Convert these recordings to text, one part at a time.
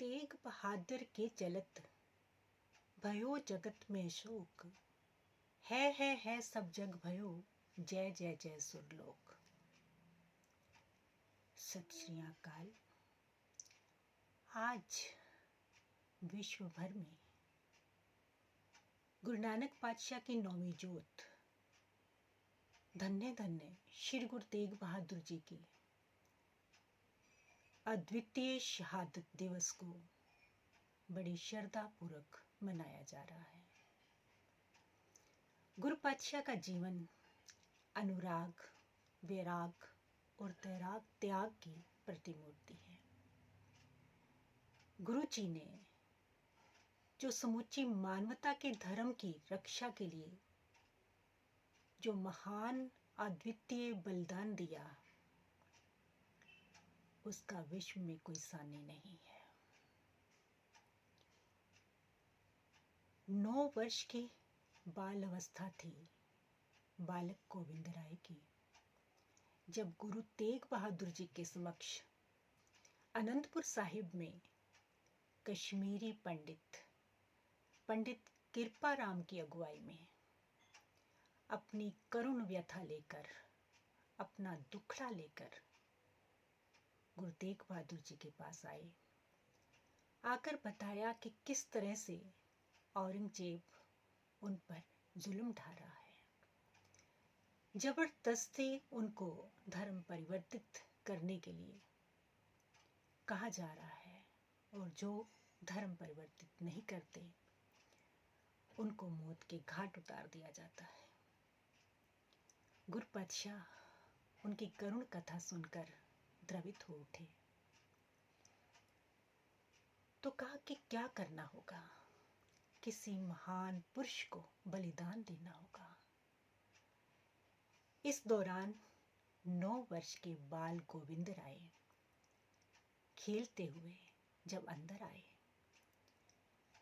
तेग बहादुर के चलत भयो जगत में शोक, है सब जग भयो जय जय जय सुरलोक। सत श्री अकाल। आज विश्व भर में गुरु नानक पातशाह की 9वीं जोत धन्य धन्य श्री गुरु तेग बहादुर जी की अद्वितीय शहादत दिवस को बड़ी श्रद्धा पूर्वक मनाया जा रहा है। गुरु पातशाह का जीवन अनुराग, वैराग और त्याग की प्रतिमूर्ति है। गुरु जी ने जो समूची मानवता के धर्म की रक्षा के लिए जो महान अद्वितीय बलिदान दिया, उसका विश्व में कोई सानी नहीं है। 9 वर्ष की बाल अवस्था थी बालक गोविंद राय की, जब गुरु तेग बहादुर जी के समक्ष अनंतपुर साहिब में कश्मीरी पंडित कृपाराम की अगुवाई में अपनी करुण व्यथा लेकर, अपना दुखड़ा लेकर गुरु तेग बहादुर जी के पास आए। आकर बताया कि किस तरह से औरंगजेब उन पर जुल्म ढा रहा है, जबरदस्ती उनको धर्म परिवर्तित करने के लिए कहा जा रहा है, और जो धर्म परिवर्तित नहीं करते उनको मौत के घाट उतार दिया जाता है। गुरु पातशाह उनकी करुण कथा सुनकर द्रवित हो उठे, तो कहा कि क्या करना होगा, किसी महान पुरुष को बलिदान देना होगा। इस दौरान 9 वर्ष के बाल गोविंद राय खेलते हुए जब अंदर आए,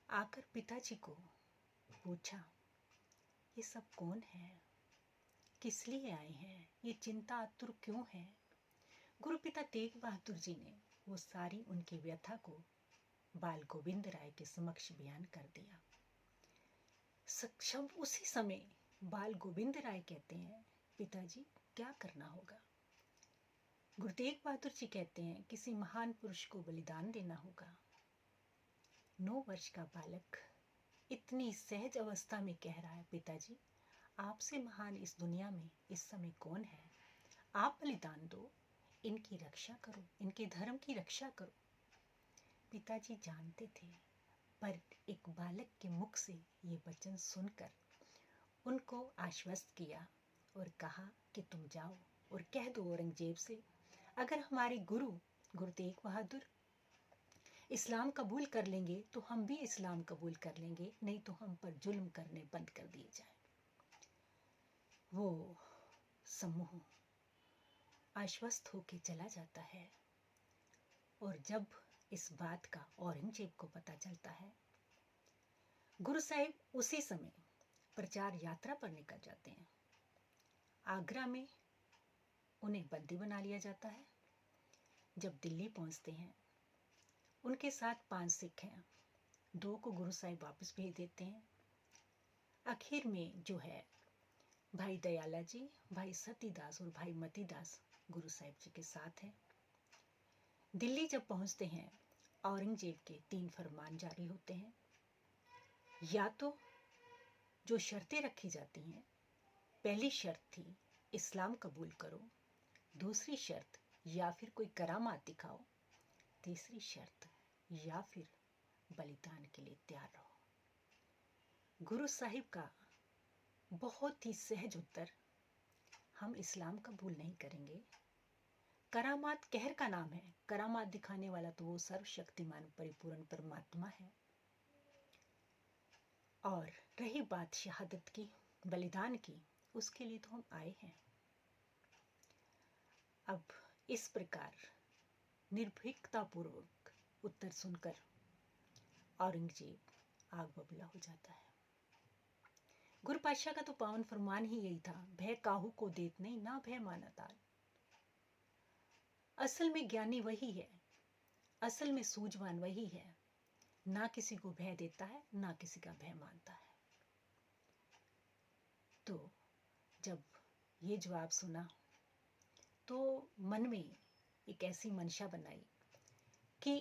आकर पिताजी को पूछा, ये सब कौन है, किस लिए आए हैं, ये चिंता आतुर क्यों है। गुरु पिता तेग बहादुर जी ने वो सारी उनकी व्यथा को बाल गोविंद राय के समक्ष बयान कर दिया। सक्षम उसी समय बाल गोविंद राय कहते हैं, पिताजी क्या करना होगा। गुरु तेग बहादुर जी कहते हैं, किसी महान पुरुष को बलिदान देना होगा। 9 वर्ष का बालक इतनी सहज अवस्था में कह रहा है, पिताजी आपसे महान इस दुनिया में इस समय कौन है, आप बलिदान दो, इनकी रक्षा करो, इनके धर्म की रक्षा करो। पिताजी जानते थे, पर एक बालक के मुख से ये वचन सुनकर उनको आश्वस्त किया और कहा कि तुम जाओ और कह दो औरंगजेब से, अगर हमारे गुरु तेग बहादुर इस्लाम कबूल कर लेंगे तो हम भी इस्लाम कबूल कर लेंगे, नहीं तो हम पर जुल्म करने बंद कर दिए जाए। वो समूह आश्वस्त होके चला जाता है, और जब इस बात का औरंगजेब को पता चलता है, गुरु साहिब उसी समय प्रचार यात्रा पर निकल जाते हैं। आगरा में उन्हें बंदी बना लिया जाता है। जब दिल्ली पहुंचते हैं, उनके साथ 5 सिख हैं, 2 को गुरु साहिब वापस भेज देते हैं। आखिर में जो है भाई दयाला जी, भाई सतीदास और भाई मतीदास गुरु साहिब जी के साथ हैं। दिल्ली जब पहुंचते हैं, औरंगजेब के 3 फरमान जारी होते हैं। या तो जो शर्तें रखी जाती हैं, पहली शर्त थी इस्लाम कबूल करो, दूसरी शर्त या फिर कोई करामात दिखाओ, तीसरी शर्त या फिर बलिदान के लिए तैयार रहो। गुरु साहिब का बहुत ही सहज उत्तर, हम इस्लाम कबूल नहीं करेंगे। करामात कहर का नाम है, करामात दिखाने वाला तो वो सर्वशक्तिमान परिपूर्ण परमात्मा है। और रही बात शहादत की, बलिदान की, उसके लिए तो हम आए हैं। अब इस प्रकार निर्भीकता पूर्वक उत्तर सुनकर औरंगजेब आग बबूला हो जाता है। गुरु पातशाह का तो पावन फरमान ही यही था, भय काहू को देत नहीं, ना भय माना ताल। असल में ज्ञानी वही है असल में सूझवान वही है, ना किसी को भय देता है ना किसी का भय मानता है। तो जब ये जवाब सुना तो मन में एक ऐसी मंशा बनाई कि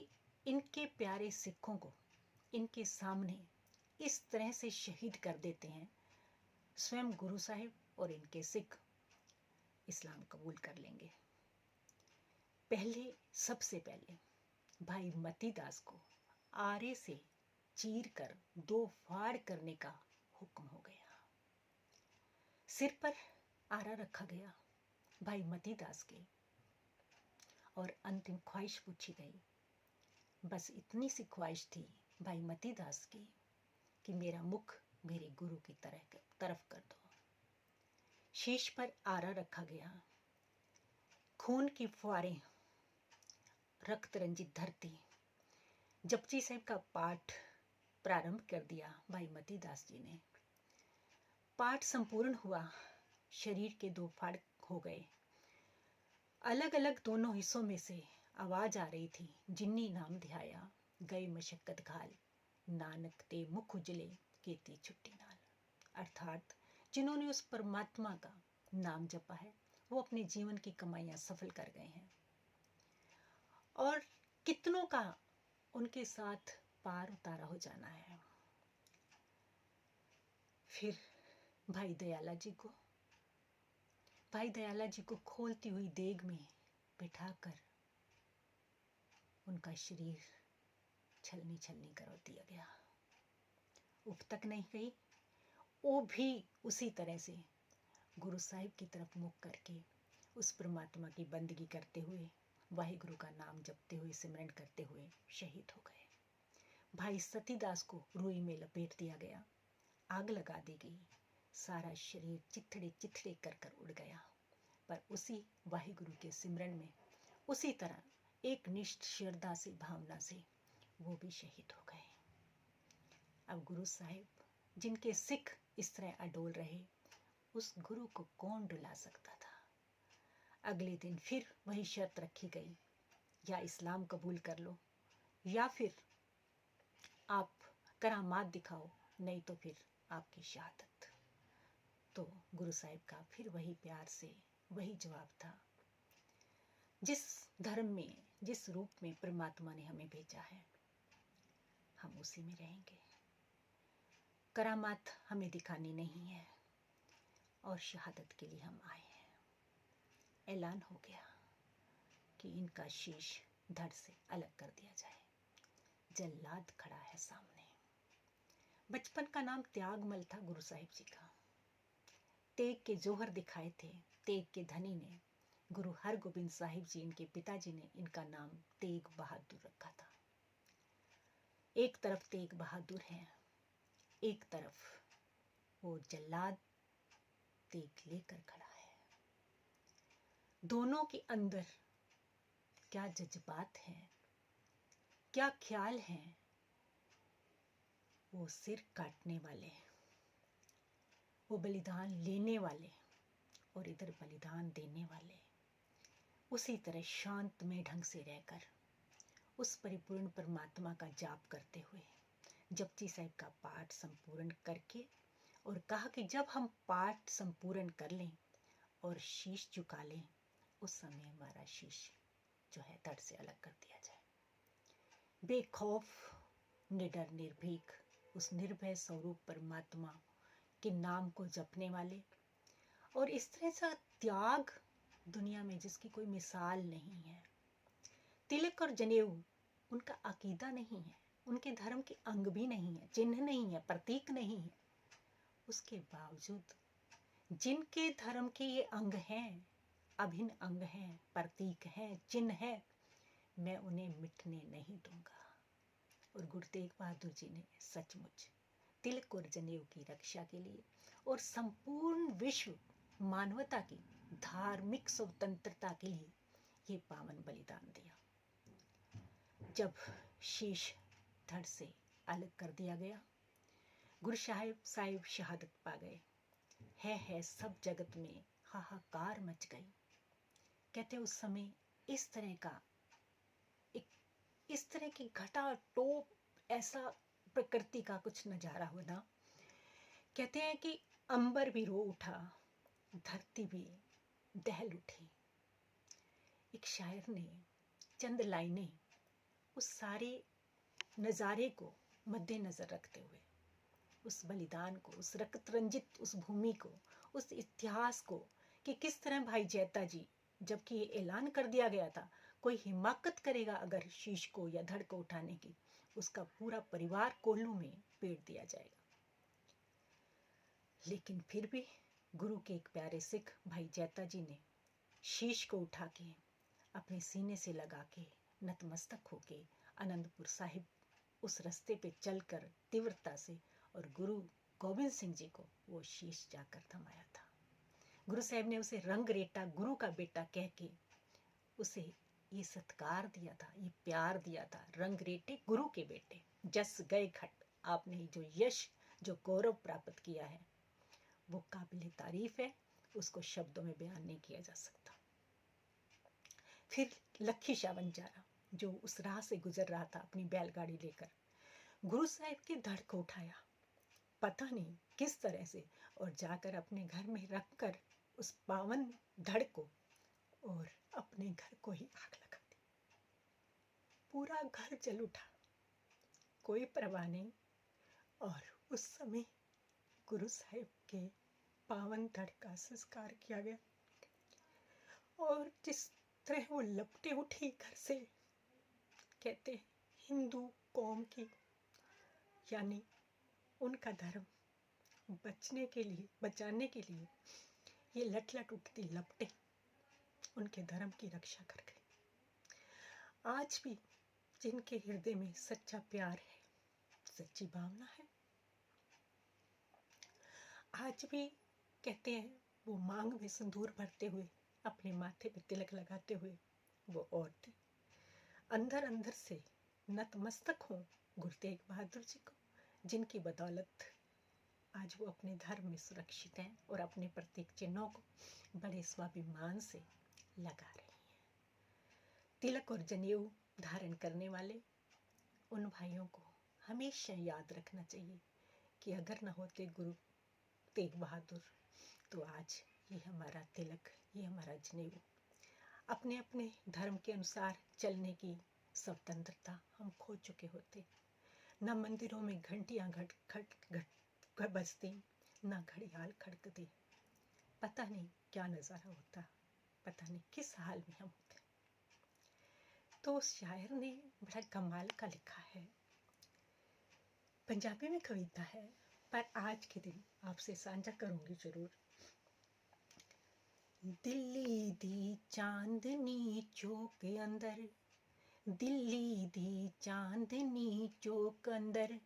इनके प्यारे सिखों को इनके सामने इस तरह से शहीद कर देते हैं, स्वयं गुरु साहिब और इनके सिख इस्लाम कबूल कर लेंगे। सबसे पहले भाई मतीदास को आरे से चीर कर 2 फाड़ करने का हुक्म हो गया। सिर पर आरा रखा गया भाई मतीदास के और अंतिम ख्वाहिश पूछी गई। बस इतनी सी ख्वाहिश थी भाई मतीदास की कि मेरा मुख मेरे गुरु की तरफ कर दो। शीश पर आरा रखा गया, खून की फुहारें, रक्त रंजित धरती। जपजी साहिब का पाठ प्रारंभ कर दिया भाई मतीदास जी ने। पाठ संपूर्ण हुआ, शरीर के 2 फाड़ हो गए। अलग अलग दोनों हिस्सों में से आवाज आ रही थी, जिन्नी नाम ध्याया गए मशक्कत घाल, नानक ते मुख उजले केती छुट्टी नाल। अर्थात जिन्होंने उस परमात्मा का नाम जपा है वो अपने जीवन की कमाइयां सफल कर गए हैं। और कितनों का उनके साथ पार उतारा हो जाना है। फिर भाई दयाला जी को खोलती हुई देग में बिठाकर उनका शरीर छलनी छलनी कर दिया गया। उफ तक नहीं गई, वो भी उसी तरह से गुरु साहिब की तरफ मुख करके उस परमात्मा की बंदगी करते हुए, वाहिगुरु का नाम जपते हुए, सिमरन करते हुए शहीद हो गए। भाई सतीदास को रुई में लपेट दिया गया, आग लगा दी गई, सारा शरीर चिथड़े चिथड़े कर कर उड़ गया। पर उसी वाहिगुरु के सिमरन में उसी तरह एक निष्ठ श्रद्धा से, भावना से वो भी शहीद हो गए। अब गुरु साहिब जिनके सिख इस तरह अडोल रहे, उस गुरु को कौन डुला सकता था। अगले दिन फिर वही शर्त रखी गई, या इस्लाम कबूल कर लो या फिर आप करामात दिखाओ, नहीं तो फिर आपकी शहादत। तो गुरु साहिब का फिर वही प्यार से वही जवाब था, जिस धर्म में, जिस रूप में परमात्मा ने हमें भेजा है हम उसी में रहेंगे। करामात हमें दिखानी नहीं है और शहादत के लिए हम आए हैं। ऐलान हो गया कि इनका शीश धड़ से अलग कर दिया जाए। जल्लाद खड़ा है सामने। बचपन का नाम त्यागमल था गुरु साहिब जी का। तेग के जोहर दिखाए थे तेग के धनी ने। गुरु हरगोबिंद साहिब जी, इनके पिताजी ने इनका नाम तेग बहादुर रखा था। एक तरफ तेग बहादुर है, एक तरफ वो जल्लाद तेग लेकर खड़ा है। दोनों के अंदर क्या जज्बात हैं, क्या ख्याल हैं। वो सिर काटने वाले, वो बलिदान लेने वाले और इधर बलिदान देने वाले, उसी तरह शांतमय ढंग से रहकर उस परिपूर्ण परमात्मा का जाप करते हुए जपजी साहिब का पाठ संपूर्ण करके, और कहा कि जब हम पाठ संपूर्ण कर लें और शीश झुका लें, उस समय हमारा शीश जो है धड़ से अलग कर दिया जाए। बेखौफ, निडर, निर्भीक उस निर्भय स्वरूप परमात्मा के नाम को जपने वाले, और इस तरह से त्याग दुनिया में जिसकी कोई मिसाल नहीं है। तिलक और जनेऊ उनका अकीदा नहीं है, उनके धर्म के अंग भी नहीं है, चिन्ह नहीं है, प्रतीक नहीं है। उसके बावजूद जिनके धर्म के ये अंग हैं, अभिन्न अंग हैं, प्रतीक हैं, चिन्ह है, मैं उन्हें मिटने नहीं दूंगा। और गुरु तेग बहादुर जी ने सचमुच तिलक और जनेऊ की रक्षा के लिए और संपूर्ण विश्व मानवता की धार्मिक स्वतंत्रता के लिए ये पावन बलिदान दिया। जब शीश धड़ से अलग कर दिया गया, गुरु साहिब शहादत पा गए। है सब जगत में हाहाकार मच गई। कहते उस समय इस इस तरह की घटा टोप ऐसा प्रकृति का कुछ नजारा होना। कहते हैं कि अंबर भी रो उठा, धरती भी दहल उठी। एक शायर ने चंद लाइनें उस सारे नज़ारे को मद्देनजर रखते हुए, उस बलिदान को, उस रक्त रंजित उस भूमि को, उस इतिहास को, कि किस तरह भाई जैता जी, जबकि ये ऐलान कर दिया गया था कोई हिमाकत करेगा अगर शीश को या धड़ को उठाने की, उसका पूरा परिवार कोल्लू में पेट दिया जाएगा। लेकिन फिर भी गुरु के एक प्यारे सिख भाई जैता जी ने शीश को उठा के अपने सीने से लगा के नतमस्तक होके आनंदपुर साहिब उस रास्ते पे चलकर तीव्रता से, और गुरु गोविंद सिंह जी को वो शीश जाकर थमाया था। गुरु साहब ने उसे रंग रेटा गुरु का बेटा कह के उसे ये सत्कार दिया था, ये प्यार दिया था। रंग रेटे गुरु के बेटे, जस गए घट, आपने जो यश, जो गौरव प्राप्त किया है वो काबिल तारीफ है, उसको शब्दों में बयान नहीं किया जा सकता। फिर लखी शाह बंजारा जो उस राह से गुजर रहा था अपनी बैलगाड़ी लेकर, गुरु साहब के धड़ को उठाया, पता नहीं किस तरह से, और जाकर अपने घर में रखकर उस पावन धड़ को और अपने घर को ही आग लगा दी। पूरा घर जल उठा, कोई परवाह नहीं। और उस समय गुरु साहब के पावन धड़ का संस्कार किया गया। और जिस तरह वो लपटे उठी घर से, कहते हैं हिंदू कौम की, यानी उनका धर्म बचाने के लिए ये लट लट उठती लपटे उनके धर्म की रक्षा कर गई। आज भी जिनके हृदय में सच्चा प्यार है, सच्ची भावना है, आज भी कहते हैं वो मांग में सिंदूर भरते हुए, अपने माथे पे तिलक लगाते हुए वो औरतें अंदर अंदर से नतमस्तक हों गुरु तेग बहादुर जी को, जिनकी बदौलत आज वो अपने धर्म में सुरक्षित हैं और अपने प्रतीक चिन्हों को बड़े स्वाभिमान से लगा रही हैं। तिलक और जनेऊ धारण करने वाले उन भाइयों को हमेशा याद रखना चाहिए कि अगर न होते गुरु तेग बहादुर तो आज ये हमारा तिलक, ये हमारा जनेऊ, अपने अपने धर्म के अनुसार चलने की स्वतंत्रता हम खो चुके होते। न मंदिरों में घंटियां घट बजती, न घड़ियाल खड़कते। पता नहीं क्या नज़ारा होता, पता नहीं किस हाल में हम होते। तो उस शायर ने बड़ा कमाल का लिखा है, पंजाबी में कविता है, पर आज के दिन आपसे साझा करूंगी जरूर। दिल्ली दी चांदनी चौक अंदर, दिल्ली दी चांदनी चौक अंदर,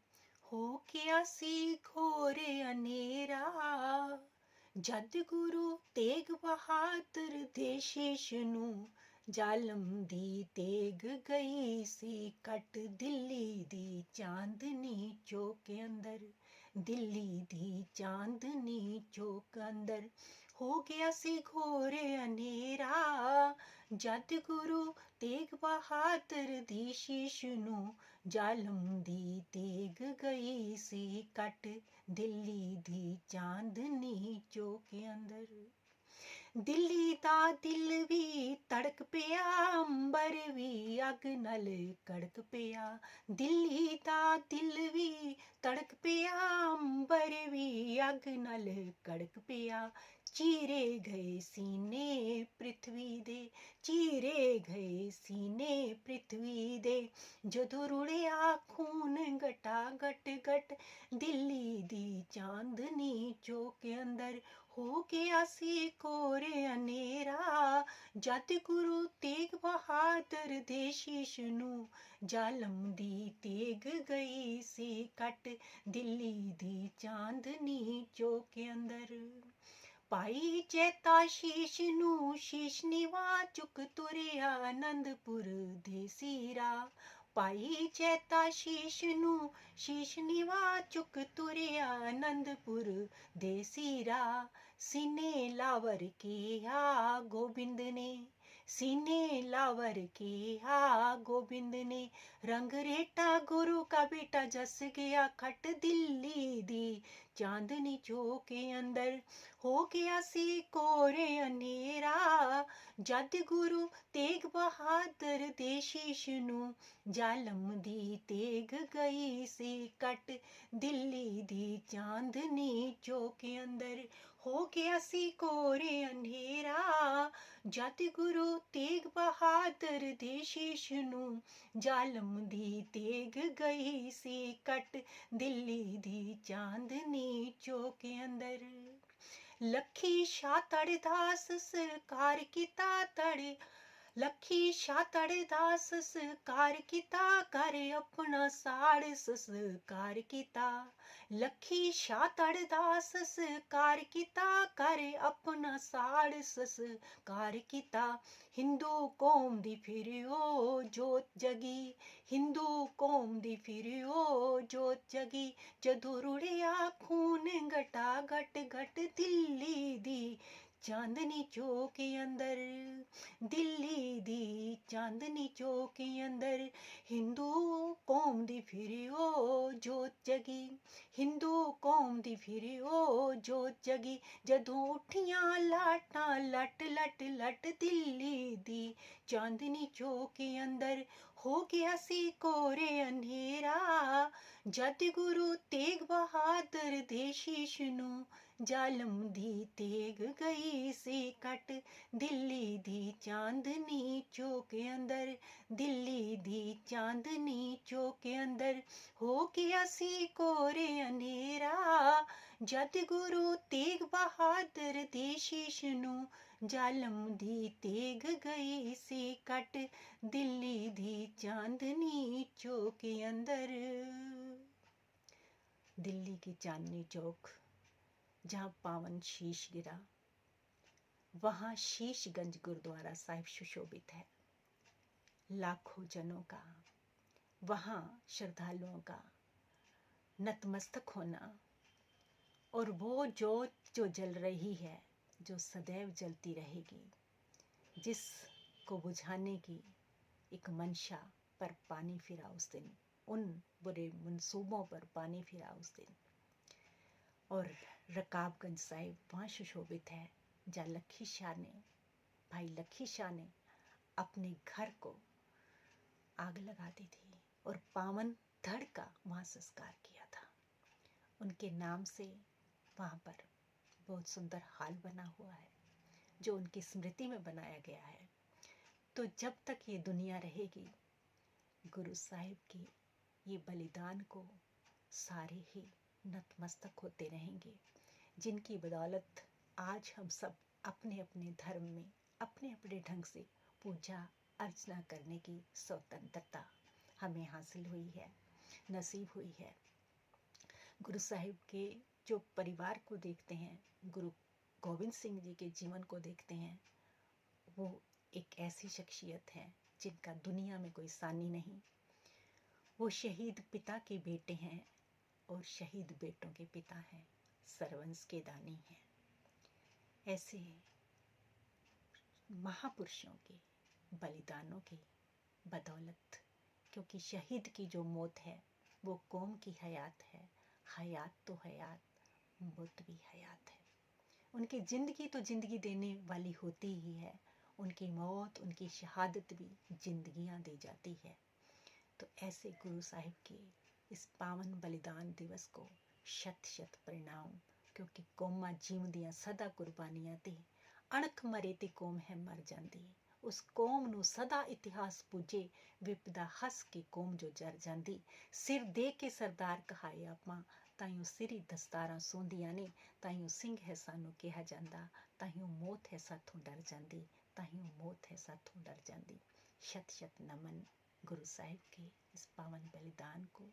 हो गया सी घोर अनेरा, जद गुरु तेग बहादुर दे शीश नू जालम दी तेग गई सी कट। दिल्ली दी चांदनी चौक अंदर, दिल्ली दी चांदनी चौक अंदर, हो गया सी घोर अनेरा, जद गुरु तेग बहादुर दी शीश नू जालम दी तेग गई सी कट। दिल्ली दी चांदनी चौक अंदर, दिल्ली दा दिल भी तड़क पिया, अंबर भी अग नल कड़क पिया। दिल्ली दा दिल भी तड़क पिया, अंबर भी अग नल कड़क पिया। चीरे गए सीने पृथ्वी दे, चीरे गए सीने पृथ्वी दे, जदों रुड़िया खून गटा गट गट। दिल्ली दी चांदनी चौक अंदर, हो गया सी घोर अनेरा, जद गुरु तेग बहादुर दे शीश नू जालम दी तेग गई सी कट। दिल्ली दी चांदनी चौक अंदर, पाई जैता शीश नू शीश निवा चुक तुरिया आनंदपुर दे सीरा। पाई जैता शीश नू शीश निवा चुक तुरिया आनंदपुर दे सीरा। सीने लावर किया गोबिंद ने, सीने लावर किया गोबिंद ने, रंग रेटा गुरु का बेटा जस गया खट दिल्ली दी चांदनी चौक के अंदर हो गया सी कोरे अंधेरा जद गुरु तेग बहादुर दे शीश नू जालम दी तेग गई सी कट दिल्ली दी चांदनी चौक के अंदर हो गया सी कोरे अंधेरा जद गुरु तेग बहादुर दे शीश नू जालम दी तेग गई सी कट दिल्ली दी चांदनी चौक के अंदर लखी शाह तड़दास सरकार किता तड़े लखी शाह तड़दास सरकार किता करे अपना साड़ संस्कार किता लखी शाह तड़दास सरकार किता करे अपना साड़ संस्कार किता हिंदू कौम दी फिर ओ जोत जगी हिंदू कौम दी फिर ओ जोत जगी जदों रुड़िया खून घटा घट घट दिल्ली दी चांदनी चौक के अंदर दिल्ली दी चांदनी चौक के अंदर हिंदू कौम दी फिर ओ जोत जगी हिंदू कौम दी फिर ओ जोत जगी जदों उठियां लाटां लट लट लट दिल्ली दी चांदनी चौक के अंदर हो गया सी कोरे अंधेरा जद गुरु तेग बहादुर दे शीश नू जालम दी तेग गई सी कट दिल्ली दी चांदनी चौक के अंदर दिल्ली दी चांदनी चौक के अंदर हो गया सी कोरे अंधेरा जद गुरु तेग बहादुर दे शीश नू जालम दी तेग गई सी कट दिल्ली दी चांदनी चौक के अंदर दिल्ली की चांदनी चौक जहाँ पावन शीश गिरा वहाँ शीशगंज गुरुद्वारा साहिब सुशोभित है लाखों जनों का वहाँ श्रद्धालुओं का नतमस्तक होना और वो जोत जो जल रही है जो सदैव जलती रहेगी जिसको बुझाने की एक मंशा पर पानी फिरा उस दिन उन बुरे मंसूबों पर पानी फिरा उस दिन और रकाबगंज साहिब वहाँ सुशोभित है जहाँ लखी शाह ने भाई लखी शाह ने अपने घर को आग लगा दी थी और पावन धड़ का वहाँ संस्कार किया था उनके नाम से वहाँ पर बहुत सुंदर हाल बना हुआ है जो उनकी स्मृति में बनाया गया है तो जब तक ये दुनिया रहेगी गुरु साहिब की ये बलिदान को सारे ही नतमस्तक होते रहेंगे जिनकी बदौलत आज हम सब अपने अपने धर्म में अपने अपने ढंग से पूजा अर्चना करने की स्वतंत्रता हमें हासिल हुई है नसीब हुई है गुरु साहिब के जो परिवार को देखते हैं गुरु गोविंद सिंह जी के जीवन को देखते हैं वो एक ऐसी शख्सियत है जिनका दुनिया में कोई सानी नहीं वो शहीद पिता के बेटे हैं और शहीद बेटों के पिता हैं सरवंश के दानी हैं ऐसे महापुरुषों के बलिदानों की बदौलत क्योंकि शहीद की जो मौत है वो कौम की हयात है हयात तो हयात मौत भी हयात है उनकी ज़िंदगी तो ज़िंदगी देने वाली होती ही है उनकी मौत उनकी शहादत भी जिंदगियां दी जाती है तो ऐसे गुरु साहिब के इस पावन बलिदान दिवस को शत शत प्रणाम क्योंकि कौमां जीवदियां सदा कुर्बानियां दी अणख मरे ते कौम है मर जाती उस कौम नू सदा इतिहास पूजे विपदा हस के कौम जो जर जाती सिर दे के सरदार कहाए आपां ताइयों सिरी दस्तारां सोंदियां ने ताइयों सिंह है सानू कहा जांदा ताइयों मौत है साथों डर जाती ताइयों मौत है साथों डर जाती शत शत नमन गुरु साहिब के इस पावन बलिदान को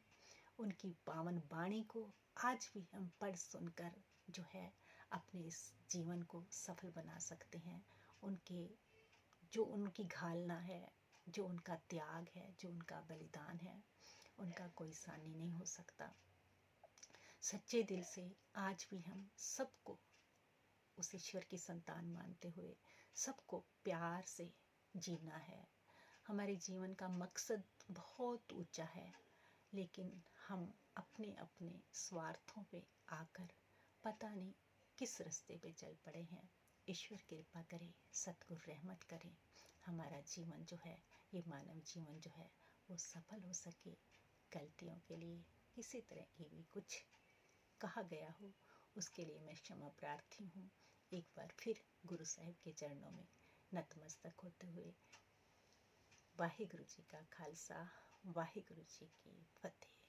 उनकी पावन वाणी को आज भी हम पढ़ सुनकर जो है अपने इस जीवन को सफल बना सकते हैं उनके जो उनकी घालना है जो उनका त्याग है जो उनका बलिदान है उनका कोई सानी नहीं हो सकता सच्चे दिल से आज भी हम सबको उस ईश्वर की संतान मानते हुए सबको प्यार से जीना है हमारे जीवन का मकसद बहुत ऊंचा है, लेकिन हम अपने अपने स्वार्थों पे आकर पता नहीं किस रास्ते पे चल पड़े हैं। ईश्वर कृपा करे, सतगुरु रहमत करे, हमारा जीवन जो है, ये मानव जीवन जो है, वो सफल हो सके। गलतियों के लिए किसी तरह की भी कुछ कहा गया हो, उसके लिए मैं क्षमा प्रार्थी हूँ। एक बार फिर गुरु साहिब के चरणों में नतमस्तक होते हुए वाहिगुरु जी का खालसा, वाहिगुरु जी की फतेह।